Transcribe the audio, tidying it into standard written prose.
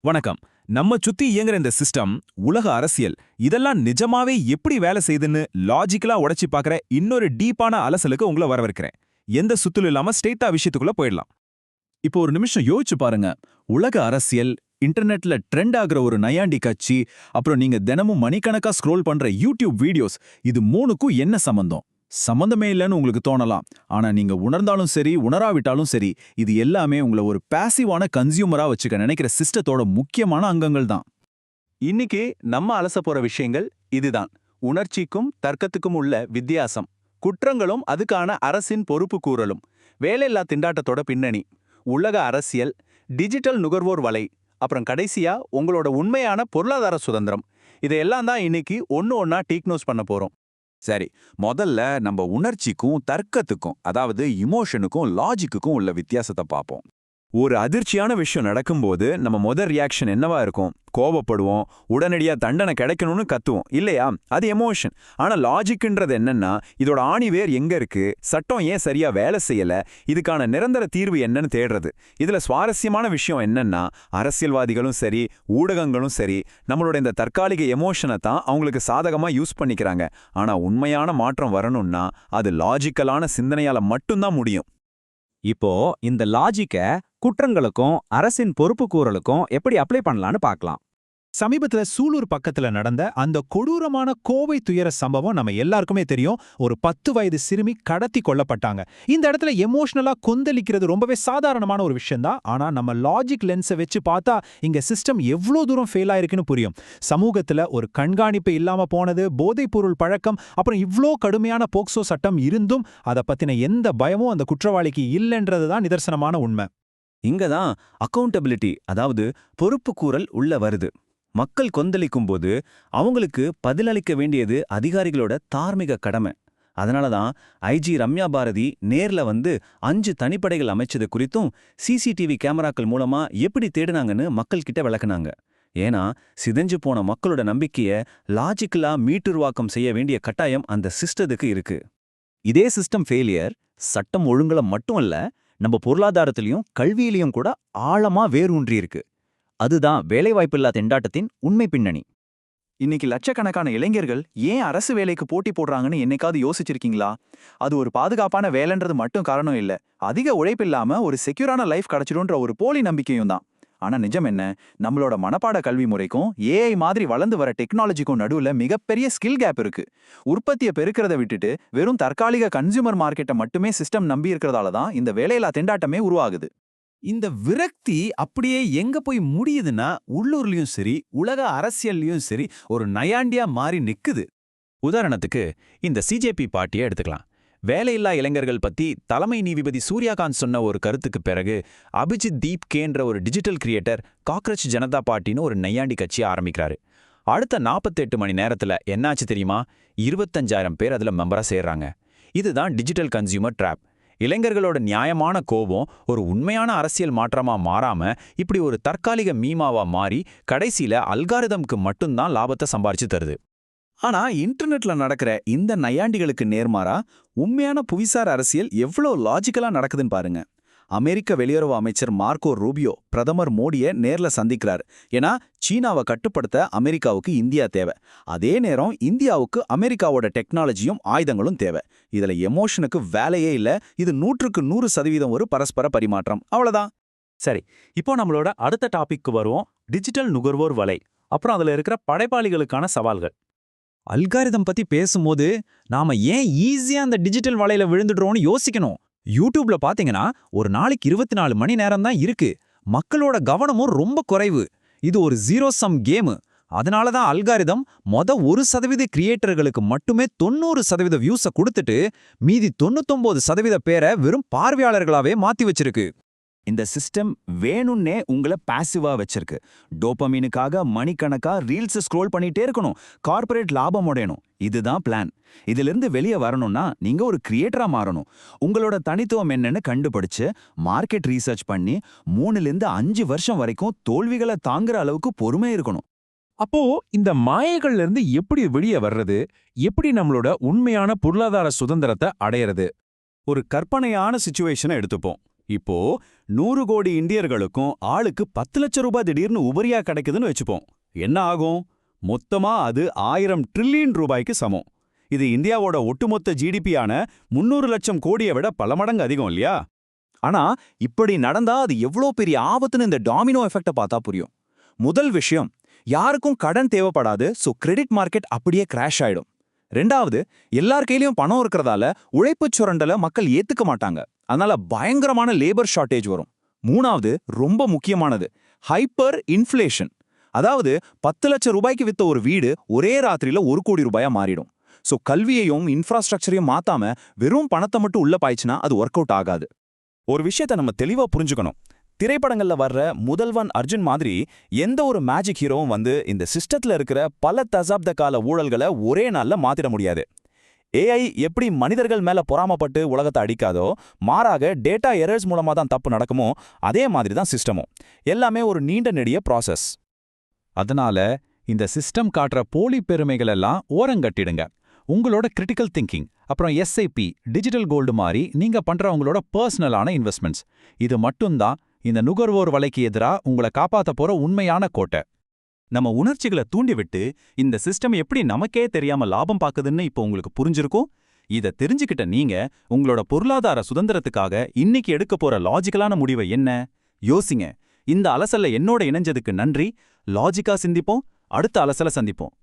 வணக்கம். நம்ம சுத்தி இயங்குற இந்த சிஸ்டம், உலக அரசியல் இதெல்லாம் நிஜமாவே எப்படி வேலை செய்யுதுன்னு லாஜிக்கலா உடைச்சு பார்க்குற இன்னொரு டீப்பான அலசலுக்கு உங்களை வரவேற்கிறேன். எந்த சுத்துலும் இல்லாம ஸ்ட்ரெயிட்டா விஷயத்துக்குள்ள போயிடலாம். இப்போ ஒரு நிமிஷம் யோசிச்சு பாருங்க. உலக அரசியல், இன்டர்நெட்ல ட்ரெண்ட் ஆகுற ஒரு நையாண்டி கட்சி, அப்புறம் நீங்க தினமும் மணிக்கணக்கா ஸ்க்ரோல் பண்ற யூடியூப் வீடியோஸ், இது மூணுக்கும் என்ன சம்பந்தம்? சம்பந்தமே இல்லைன்னு உங்களுக்கு தோணலாம். ஆனா நீங்க உணர்ந்தாலும் சரி, உணராவிட்டாலும் சரி, இது எல்லாமே உங்களை ஒரு பாசிவான கன்சியூமரா வச்சுக்க நினைக்கிற சிஸ்டத்தோட முக்கியமான அங்கங்கள் தான். இன்னைக்கு நம்ம அலச போற விஷயங்கள் இதுதான். உணர்ச்சிக்கும் தர்க்கத்துக்கும் உள்ள வித்தியாசம், குற்றங்களும் அதுக்கான அரசின் பொறுப்பு கூறலும், வேலையில்லா திண்டாட்டத்தோட பின்னணி, உலக அரசியல், டிஜிட்டல் நுகர்வோர் வலை, அப்புறம் கடைசியா உங்களோட உண்மையான பொருளாதார சுதந்திரம். இதையெல்லாம் தான் இன்னைக்கு ஒன்னா டீக்னோஸ் பண்ண போறோம். சரி, முதல்ல நம்ம உணர்ச்சிக்கும் தர்க்கத்துக்கும், அதாவது இமோஷனுக்கும் லாஜிக்குக்கும் உள்ள வித்தியாசத்தை பார்ப்போம். ஒரு அதிர்ச்சியான விஷயம் நடக்கும்போது நம்ம முதல் ரியாக்ஷன் என்னவா இருக்கும்? கோபப்படுவோம், உடனடியா தண்டனை கிடைக்கணும்னு கத்துவோம் இல்லையா? அது எமோஷன். ஆனா லாஜிக்ன்றது என்னன்னா, இதோட ஆணிவேர் எங்க இருக்கு, சட்டம் ஏன் சரியா வேலை செய்யல, இதுக்கான நிரந்தர தீர்வு என்னன்னு தேடுறது. இதுல சுவாரஸ்யமான விஷயம் என்னன்னா, அரசியல்வாதிகளும் சரி, ஊடகங்களும் சரி, நம்மளோட இந்த தற்காலிக எமோஷனை தான் அவங்களுக்கு சாதகமா யூஸ் பண்ணிக்கிறாங்க. ஆனா உண்மையான மாற்றம் வரணும்னா அது லாஜிக்கலான சிந்தனையால மட்டும்தான் முடியும். இப்போ இந்த லாஜிக்க குற்றங்களுக்கும் அரசின் பொறுப்புக்கூறலுக்கும் எப்படி அப்ளை பண்ணலான்னு பார்க்கலாம். சமீபத்துல சூலூர் பக்கத்துல நடந்த அந்த கொடூரமான கோவை துயர சம்பவம் நம்ம எல்லாருக்குமே தெரியும். ஒரு 10 வயது சிறுமி கடத்தி கொல்லப்பட்டாங்க. இந்த இடத்துல எமோஷனலா கொந்தளிக்கிறது ரொம்பவே சாதாரணமான ஒரு விஷயம் தான். ஆனா நம்ம லாஜிக் லென்ஸை வச்சு பார்த்தா இங்க சிஸ்டம் எவ்வளோ தூரம் ஃபெயில் ஆயிருக்குன்னு புரியும். சமூகத்துல ஒரு கண்காணிப்பு இல்லாம போனது, போதைப்பொருள் பழக்கம், அப்புறம் இவ்ளோ கடுமையான போக்சோ சட்டம் இருந்தும் அதை பத்தின எந்த பயமும் அந்த குற்றவாளிக்கு இல்லைன்றது தான் நிதர்சனமான உண்மை. இங்கதான் அக்கவுண்டபிலிட்டி, அதாவது பொறுப்புக்கூறல் உள்ள வருது. மக்கள் கொந்தளிக்கும்போது அவங்களுக்கு பதிலளிக்க வேண்டியது அதிகாரிகளோட தார்மீக கடமை. அதனாலதான் ஐஜி ரம்யா பாரதி நேர்ல வந்து 5 தனிப்படைகள் அமைச்சது குறித்தும் சிசிடிவி கேமராக்கள் மூலமா எப்படி தேடினாங்கன்னு மக்கள் கிட்ட விளக்குனாங்க. ஏன்னா சிதைஞ்சு போன மக்களோட நம்பிக்கைய லாஜிக்கலா மீட்டுருவாக்கம் செய்ய வேண்டிய கட்டாயம் அந்த சிஸ்டத்துக்கு இருக்கு. இதே சிஸ்டம் ஃபெயிலியர் சட்டம் ஒழுங்குல மட்டும் இல்ல, நம்ம பொருளாதாரத்திலையும் கல்வியிலையும் கூட ஆழமா வேரூன்றி இருக்கு. அதுதான் வேலைவாய்ப்பில்லா திண்டாட்டத்தின் உண்மை பின்னணி. இன்னைக்கு லட்சக்கணக்கான இளைஞர்கள் ஏன் அரசு வேலைக்கு போட்டி போடுறாங்கன்னு என்னைக்காவது யோசிச்சிருக்கீங்களா? அது ஒரு பாதுகாப்பான வேலைன்றது மட்டும் காரணம் இல்ல, அதிக உழைப்பில்லாம ஒரு செக்யூரான லைஃப் கிடைச்சிடும்ன்ற ஒரு போலி நம்பிக்கையும் தான். ஆனா நிஜம் என்ன? நம்மளோட மனப்பாட கல்வி முறைக்கும் ஏஐ மாதிரி வளர்ந்து வர டெக்னாலஜிக்கும் நடுவுல மிகப்பெரிய ஸ்கில் கேப் இருக்கு. உற்பத்தியை பெருக்கிறத விட்டுட்டு வெறும் தற்காலிக கன்சியூமர் மார்க்கெட்டை மட்டுமே சிஸ்டம் நம்பி இருக்கிறதால தான் இந்த வேலையில்லா திண்டாட்டமே உருவாகுது. இந்த விரக்தி அப்படியே எங்க போய் முடியுதுன்னா, உள்ளூர்லயும் சரி, உலக அரசியல்லையும் சரி, ஒரு நையாண்டியா மாறி நிக்குது. உதாரணத்துக்கு இந்த சிஜேபி பார்ட்டியை எடுத்துக்கலாம். வேலையில்லா இளைஞர்கள் பத்தி தலைமை நீதிபதி சூர்யாகாந்த் சொன்ன ஒரு கருத்துக்கு பிறகு அபிஜித் தீப் கேன்ற ஒரு டிஜிட்டல் கிரியேட்டர் காக்ரோச் ஜனதா பார்ட்டின்னு ஒரு நையாண்டி கட்சியை ஆரம்பிக்கிறாரு. அடுத்த 48 மணி நேரத்துல என்னாச்சு தெரியுமா? 25,000 பேர் அதுல மெம்பரா சேர்றாங்க. இதுதான் டிஜிட்டல் கன்சியூமர் ட்ராப். இளைஞர்களோட நியாயமான கோபம் ஒரு உண்மையான அரசியல் மாற்றமா மாறாம இப்படி ஒரு தற்காலிக மீமாவா மாறி கடைசியில அல்காரிதம்க்கு மட்டும்தான் லாபத்தை சம்பாரிச்சு தருது. ஆனா இன்டர்நெட்ல நடக்கிற இந்த நையாண்டிகளுக்கு நேர்மாறா உண்மையான புவிசார் அரசியல் எவ்வளோ லாஜிக்கலா நடக்குதுன்னு பாருங்க. அமெரிக்க வெளியுறவு அமைச்சர் மார்க்கோ ரூபியோ பிரதமர் மோடியை நேர்ல சந்திக்கிறார். ஏன்னா சீனாவை கட்டுப்படுத்த அமெரிக்காவுக்கு இந்தியா தேவை. அதே நேரம் இந்தியாவுக்கு அமெரிக்காவோட டெக்னாலஜியும் ஆயுதங்களும் தேவை. இதுல எமோஷனுக்கு வேலையே இல்ல. இது 100க்கு 100% ஒரு பரஸ்பர பரிமாற்றம். அவ்வளவுதான். சரி, இப்போ நம்மளோட அடுத்த டாபிக்கு வருவோம். டிஜிட்டல் நுகர்வோர் வலை, அப்புறம் அதுல இருக்கிற படைப்பாளிகளுக்கான சவால்கள். அல்காரிதம் பத்தி பேசும்போது நாம ஏன் ஈஸியா அந்த டிஜிட்டல் வலையில விழுந்துடுறோம்னு யோசிக்கணும். யூடியூப்ல பாத்தீங்கன்னா ஒரு நாளைக்கு 24 மணி நேரம் தான் இருக்கு. மக்களோட கவனமும் ரொம்ப குறைவு. இது ஒரு ஜீரோ சம் கேமு. அதனால தான் அல்காரிதம் 1% கிரியேட்டர்களுக்கு மட்டுமே 90% வியூஸை கொடுத்துட்டு மீதி 99% பேரை வெறும் பார்வையாளர்களாவே மாத்தி வச்சிருக்கு. இந்த சிஸ்டம் வேணும்னே உங்களை பாசிவா வச்சிருக்கு. டோபமீனுக்காக மணிக்கணக்கா ரீல்ஸ் ஸ்க்ரோல் பண்ணிட்டே இருக்கணும், கார்ப்பரேட் லாபம் அடையணும். இதுதான் பிளான். இதிலிருந்து வெளியே வரணும்னா நீங்க ஒரு கிரியேட்டரா மாறணும். உங்களோட தனித்துவம் என்னன்னு கண்டுபிடிச்சு மார்க்கெட் ரீசர்ச் பண்ணி 3லிருந்து 5 வருஷம் வரைக்கும் தோல்விகளை தாங்குற அளவுக்கு பொறுமை இருக்கணும். அப்போ இந்த மாயைகள்ல இருந்து எப்படி வெளியே வர்றது? எப்படி நம்மளோட உண்மையான பொருளாதார சுதந்திரத்தை அடையிறது? ஒரு கற்பனையான சிச்சுவேஷனை எடுத்துப்போம். இப்போ 100 கோடி இந்தியர்களுக்கும் ஆளுக்கு 10 லட்சம் ரூபாய் திடீர்னு உபரியா கிடைக்குதுன்னு வச்சுப்போம். என்ன ஆகும்? மொத்தமா அது 1000 ட்ரில்லியன் ரூபாய்க்கு சமம். இது இந்தியாவோட ஒட்டுமொத்த ஜிடிபியான 300 லட்சம் கோடியை விட பல மடங்கு அதிகம் இல்லையா? ஆனா இப்படி நடந்தா அது எவ்வளோ பெரிய ஆபத்துன்னு இந்த டாமினோ எஃபெக்ட பார்த்தா புரியும். முதல் விஷயம், யாருக்கும் கடன் தேவைப்படாது, சோ கிரெடிட் மார்க்கெட் அப்படியே கிராஷ் ஆயிடும். ரெண்டாவது, எல்லார் கையிலயும் பணம் இருக்கிறதால உழைப்புச் சுரண்டலை மக்கள் ஏத்துக்க மாட்டாங்க. அதனால பயங்கரமான லேபர் ஷார்ட்டேஜ் வரும். மூணாவது, ரொம்ப முக்கியமானது, ஹைப்பர் இன்ஃப்ளேஷன். அதாவது 10 லட்சம் ரூபாய்க்கு வித்த ஒரு வீடு ஒரே ராத்திரியில 1 கோடி ரூபாயா மாறிடும். சோ கல்வியையும் இன்ஃப்ராஸ்ட்ரக்சரையும் மாத்தாம வெறும் பணத்தை மட்டும் உள்ள பாய்ச்சினா அது ஒர்க் அவுட் ஆகாது. ஒரு விஷயத்த நம்ம தெளிவா புரிஞ்சுக்கணும். திரைப்படங்கள்ல வர்ற முதல்வன் அர்ஜுன் மாதிரி எந்த ஒரு மேஜிக் ஹீரோவும் வந்து இந்த சிஸ்டத்துல இருக்கிற பல தசாப்த கால ஊழல்களை ஒரே நாள்ல மாத்திட முடியாது. ஏஐ எப்படி மனிதர்கள் மேல பொறாமப்பட்டு உலகத்தை அடிக்காதோ, மாறாக டேட்டா எரர்ஸ் மூலமா தான் தப்பு நடக்குமோ, அதே மாதிரி தான் சிஸ்டமும். எல்லாமே ஒரு நீண்ட நெடிய ப்ராசஸ். அதனால இந்த சிஸ்டம் காட்டுற போலி பெருமைகள் எல்லாம் ஓரங்கட்டிடுங்க. உங்களோட கிரிட்டிக்கல் திங்கிங், அப்புறம் எஸ்ஐபி, டிஜிட்டல் கோல்டு மாதிரி நீங்க பண்ற உங்களோட பர்சனலான இன்வெஸ்ட்மெண்ட்ஸ், இது மட்டும்தான் இந்த நுகர்வோர் வலைக்கு எதிரா உங்களை காப்பாத்த போற உண்மையான கோட்டை. நம்ம உணர்ச்சிகளை தூண்டிவிட்டு இந்த சிஸ்டம் எப்படி நமக்கே தெரியாம லாபம் பாக்குதுன்னு இப்போ உங்களுக்கு புரிஞ்சிருக்கும். இத தெரிஞ்சுக்கிட்ட நீங்க உங்களோட பொருளாதார சுதந்திரத்துக்காக இன்னைக்கு எடுக்க போற லாஜிக்கலான முடிவை என்ன? யோசிங்க. இந்த அலசல்ல என்னோட இணைஞ்சதுக்கு நன்றி. லாஜிக்கா சிந்திப்போம். அடுத்த அலசல சந்திப்போம்.